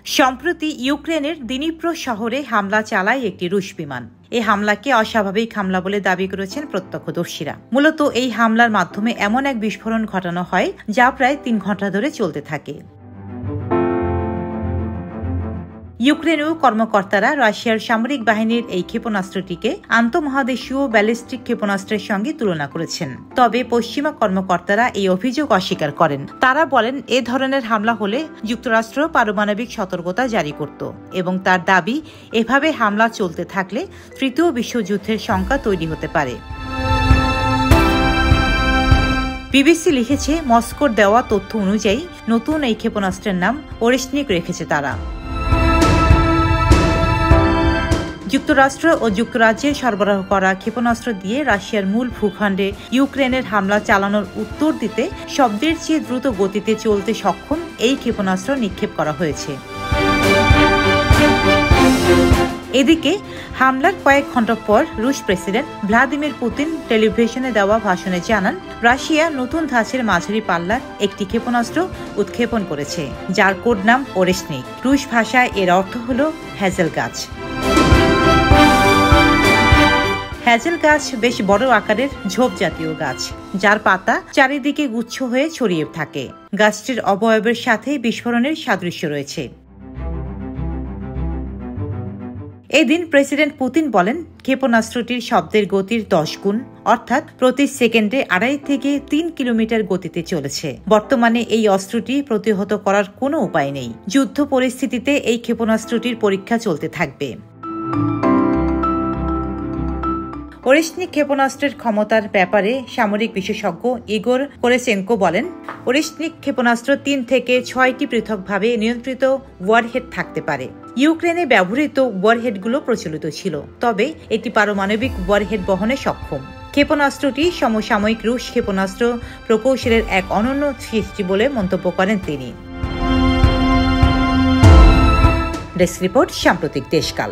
সম্প্রতি ইউক্রেনের দিনিপ্রো শহরে হামলা চালায় একটি রুশ বিমান। এই হামলাকে অস্বাভাবিক হামলা বলে দাবি করেছেন প্রত্যক্ষদর্শীরা। মূলত এই হামলার মাধ্যমে এমন এক বিস্ফোরণ ঘটানো হয় যা প্রায় ৩ ঘণ্টা ধরে চলতে থাকে। ইউক্রেনীয় কর্মকর্তারা রাশিয়ার সামরিক বাহিনীর এই ক্ষেপণাস্ত্রটিকে আন্তঃমহাদেশীয় ব্যালিস্টিক ক্ষেপণাস্ত্রের সঙ্গে তুলনা করেছেন। তবে পশ্চিমা কর্মকর্তারা এই অভিযোগ অস্বীকার করেন। তারা বলেন, এ ধরনের হামলা হলে যুক্তরাষ্ট্র পারমাণবিক সতর্কতা জারি করত এবং তার দাবি, এভাবে হামলা চলতে থাকলে তৃতীয় বিশ্বযুদ্ধের শঙ্কা তৈরি হতে পারে। বিবিসি লিখেছে, মস্কোর দেওয়া তথ্য অনুযায়ী নতুন এই ক্ষেপণাস্ত্রের নাম ওরেশনিক রেখেছে তারা। যুক্তরাষ্ট্র ও যুক্তরাজ্যের সরবরাহ করা ক্ষেপণাস্ত্র দিয়ে রাশিয়ার মূল ভূখণ্ডে ইউক্রেনের হামলা চালানোর উত্তর দিতে শব্দের চেয়ে দ্রুত গতিতে চলতে সক্ষম এই ক্ষেপণাস্ত্র নিক্ষেপ করা হয়েছে। এদিকে হামলার কয়েক ঘণ্টা পর রুশ প্রেসিডেন্ট ভ্লাদিমির পুতিন টেলিভিশনে দেওয়া ভাষণে জানান, রাশিয়া নতুন ধাঁচের মাঝারি পাল্লার একটি ক্ষেপণাস্ত্র উৎক্ষেপণ করেছে, যার কোড নাম ওরেশনিক। রুশ ভাষায় এর অর্থ হল হ্যাজেল গাছ। হ্যাজেল গাছ বেশ বড় আকারের ঝোপ জাতীয় গাছ, যার পাতা চারিদিকে গুচ্ছ হয়ে ছড়িয়ে থাকে। গাছটির অবয়বের সাথে বিস্ফোরণের সাদৃশ্য রয়েছে। এদিন প্রেসিডেন্ট পুতিন বলেন, ক্ষেপণাস্ত্রটির শব্দের গতির 10 গুণ, অর্থাৎ প্রতি সেকেন্ডে 2.5 থেকে 3 কিলোমিটার গতিতে চলেছে। বর্তমানে এই অস্ত্রটি প্রতিহত করার কোনো উপায় নেই। যুদ্ধ পরিস্থিতিতে এই ক্ষেপণাস্ত্রটির পরীক্ষা চলতে থাকবে। ওরেশনিক ক্ষেপণাস্ত্রের ক্ষমতার ব্যাপারে সামরিক বিশেষজ্ঞ ইগোর কোরেচেনকো বলেন, ওরেশনিক ক্ষেপণাস্ত্র 3 থেকে 6টি পৃথকভাবে নিয়ন্ত্রিত ওয়ারহেড থাকতে পারে। ইউক্রেনে ব্যবহৃত ওয়ারহেডগুলো প্রচলিত ছিল, তবে এটি পারমাণবিক ওয়ারহেড বহনে সক্ষম। ক্ষেপণাস্ত্রটি সমসাময়িক রুশ ক্ষেপণাস্ত্র প্রকৌশলের এক অনন্য সৃষ্টি বলে মন্তব্য করেন তিনি। ডেস্ক রিপোর্ট, সাম্প্রতিক দেশকাল।